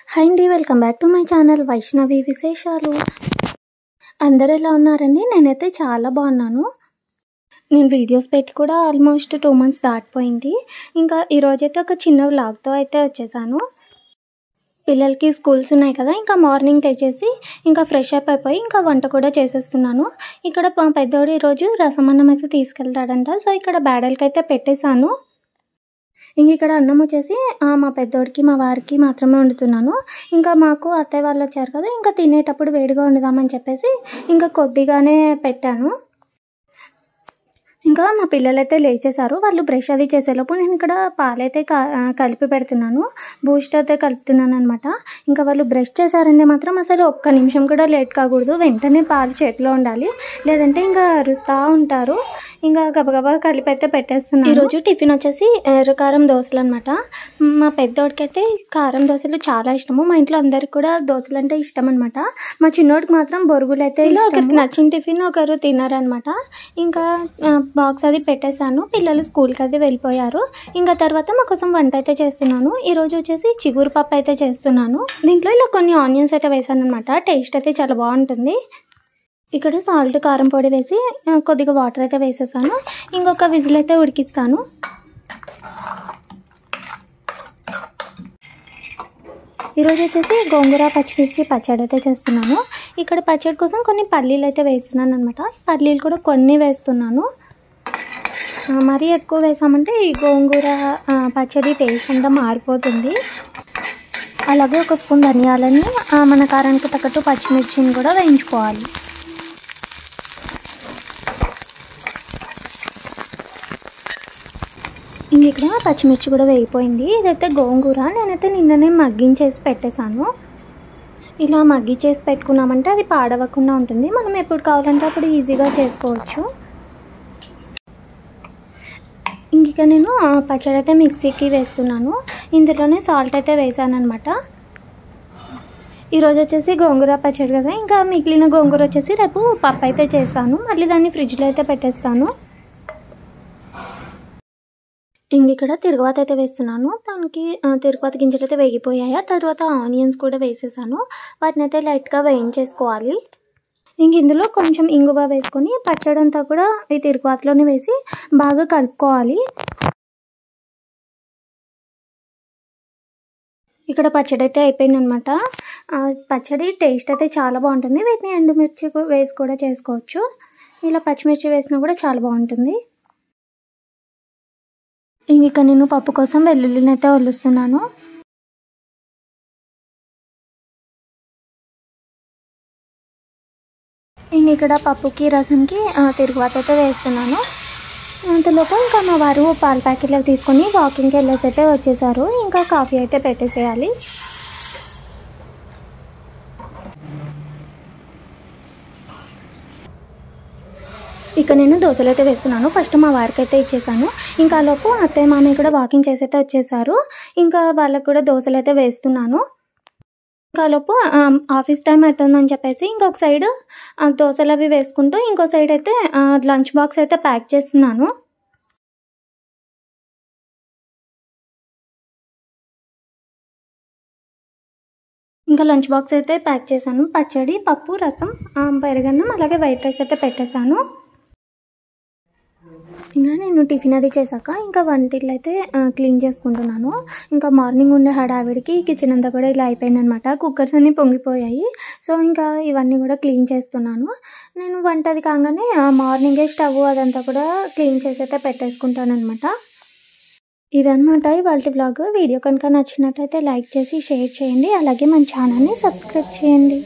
Hi అండి, welcome back to my channel Vaishnavi విశేషాలు. అందరూ ఎలా ఉన్నారండి? నేనైతే చాలా బాగున్నాను. నేను వీడియోస్ పెట్టి కూడా ఆల్మోస్ట్ 2 మంత్స్ దాటిపోయింది. ఇంకా ఈరోజైతే ఒక చిన్న వ్లాగ్తో అయితే వచ్చేసాను. పిల్లలకి స్కూల్స్ ఉన్నాయి కదా, ఇంకా మార్నింగ్ లేచేసి ఇంకా ఫ్రెష్ అప్ అయిపోయి ఇంకా వంట కూడా చేసేస్తున్నాను. ఇక్కడ పెద్దోడు ఈరోజు రసం అన్నం అయితే తీసుకెళ్తాడంట. సో ఇక్కడ బ్యాడల్కి అయితే పెట్టేశాను. ఇంక ఇక్కడ అన్నం వచ్చేసి మా పెద్దోడికి మా వారికి మాత్రమే వండుతున్నాను. ఇంకా మాకు అత్తయ్య వాళ్ళు వచ్చారు కదా, ఇంకా తినేటప్పుడు వేడిగా వండుదామని చెప్పేసి ఇంకా కొద్దిగానే పెట్టాను. ఇంకా మా పిల్లలైతే లేచేశారు. వాళ్ళు బ్రష్ అది చేసేలోపు నేను ఇక్కడ పాలైతే కలిపి పెడుతున్నాను. బూస్ట్ అయితే కలుపుతున్నాను అనమాట. ఇంకా వాళ్ళు బ్రష్ చేశారంటే మాత్రం అసలు ఒక్క నిమిషం కూడా లేట్ కాకూడదు. వెంటనే పాలు చేతిలో ఉండాలి, లేదంటే ఇంకా అరుస్తూ ఉంటారు. ఇంకా గబగబా కలిపి అయితే పెట్టేస్తున్నాను. ఈరోజు టిఫిన్ వచ్చేసి ఎర్రకారం దోశలు అనమాట. మా పెద్దోడికి అయితే కారం దోశలు చాలా ఇష్టము. మా ఇంట్లో అందరికి కూడా దోశలు అంటే ఇష్టం అనమాట. మా చిన్నోడికి మాత్రం బొరుగులు అయితే ఒకరికి నచ్చిన టిఫిన్ ఒకరు తిన్నారనమాట. ఇంకా బాక్స్ అది పెట్టేశాను. పిల్లలు స్కూల్కి అది వెళ్ళిపోయారు. ఇంకా తర్వాత మా కోసం వంట అయితే చేస్తున్నాను. ఈరోజు వచ్చేసి చిగురు పప్పు అయితే చేస్తున్నాను. దీంట్లో ఇలా కొన్ని ఆనియన్స్ అయితే వేసాను అనమాట. టేస్ట్ అయితే చాలా బాగుంటుంది. ఇక్కడ సాల్ట్ కారం పొడి వేసి కొద్దిగా వాటర్ అయితే వేసేసాను. ఇంకొక విజిల్ అయితే ఉడికిస్తాను. ఈరోజు వచ్చేసి గోంగూర పచ్చిమిర్చి పచ్చడి అయితే చేస్తున్నాను. ఇక్కడ పచ్చడి కోసం కొన్ని పల్లీలు అయితే వేస్తున్నాను అనమాట. పల్లీలు కూడా కొన్ని వేస్తున్నాను. మరీ ఎక్కువ వేసామంటే ఈ గోంగూర పచ్చడి టేస్ట్ అంతా మారిపోతుంది. అలాగే ఒక స్పూన్ ధనియాలని మన కారానికి తగ్గట్టు పచ్చిమిర్చిని కూడా వేయించుకోవాలి. ఇంక ఇక్కడ పచ్చిమిర్చి కూడా వేగిపోయింది. ఇదైతే గోంగూర నేనైతే నిన్ననే మగ్గించేసి పెట్టేశాను. ఇలా మగ్గించేసి పెట్టుకున్నామంటే అది పాడవకుండా ఉంటుంది. మనం ఎప్పుడు కావాలంటే అప్పుడు ఈజీగా చేసుకోవచ్చు. ఇంక నేను పచ్చడి అయితే మిక్సీకి వేస్తున్నాను. ఇందులోనే సాల్ట్ అయితే వేసాను అనమాట. ఈరోజు వచ్చేసి గోంగూర పచ్చడి కదా, ఇంకా మిగిలిన గోంగూర వచ్చేసి రేపు పప్పు అయితే చేస్తాను. మళ్ళీ దాన్ని ఫ్రిడ్జ్లో అయితే పెట్టేస్తాను. ఇంక ఇక్కడ తిరుగువాత అయితే వేస్తున్నాను. దానికి తిరుగువాత గింజలు అయితే వేగిపోయాయి. తర్వాత ఆనియన్స్ కూడా వేసేసాను. వాటిని అయితే లైట్గా వేయించేసుకోవాలి. ఇంక ఇందులో కొంచెం ఇంగువ వేసుకొని పచ్చడి అంతా కూడా ఈ తిరుగువాతలోనే వేసి బాగా కలుపుకోవాలి. ఇక్కడ పచ్చడి అయితే అయిపోయిందనమాట. పచ్చడి టేస్ట్ అయితే చాలా బాగుంటుంది. వీటిని ఎండుమిర్చి వేసి కూడా చేసుకోవచ్చు. ఇలా పచ్చిమిర్చి వేసినా కూడా చాలా బాగుంటుంది. ఇంక నేను పప్పు కోసం వెల్లుల్లిని అయితే వలుస్తున్నాను. ఇంక ఇక్కడ పప్పుకి రసంకి తిరుగువాత అయితే వేస్తున్నాను. అంతలోపు ఇంకా మా వారు పాల ప్యాకెట్లు తీసుకొని వాకింగ్కి వెళ్ళేసి అయితే వచ్చేసారు. ఇంకా కాఫీ అయితే పెట్టేసేయాలి. ఇక నేను దోశలు అయితే వేస్తున్నాను. ఫస్ట్ మా వారికి అయితే ఇచ్చేసాను. ఇంకా లోపు అత్తయ్య మామయ్య కూడా వాకింగ్ చేసి అయితే వచ్చేసారు. ఇంకా వాళ్ళకు కూడా దోశలు అయితే వేస్తున్నాను. ఇంకా లోపు ఆఫీస్ టైం అవుతుందని చెప్పేసి ఇంకొక సైడ్ దోశలు అవి వేసుకుంటూ ఇంకో సైడ్ అయితే లంచ్ బాక్స్ అయితే ప్యాక్ చేస్తున్నాను. ఇంకా లంచ్ బాక్స్ అయితే ప్యాక్ చేశాను. పచ్చడి, పప్పు, రసం, పెరుగన్నం, అలాగే వైట్ రైస్ అయితే పెట్టేశాను. ఇంకా నేను టిఫిన్ అది చేశాక ఇంకా వంటిల్లు అయితే క్లీన్ చేసుకుంటున్నాను. ఇంకా మార్నింగ్ ఉండే హడావిడికి కిచెన్ అంతా కూడా ఇలా అయిపోయిందనమాట. కుక్కర్స్ అన్నీ పొంగిపోయాయి. సో ఇంకా ఇవన్నీ కూడా క్లీన్ చేస్తున్నాను. నేను వంట అది కాగానే మార్నింగే స్టవ్ అదంతా కూడా క్లీన్ చేసి అయితే పెట్టేసుకుంటాను అనమాట. ఇదనమాట ఇవాళ బ్లాగ్. వీడియో కనుక నచ్చినట్టయితే లైక్ చేసి షేర్ చేయండి. అలాగే మన ఛానల్ని సబ్స్క్రైబ్ చేయండి.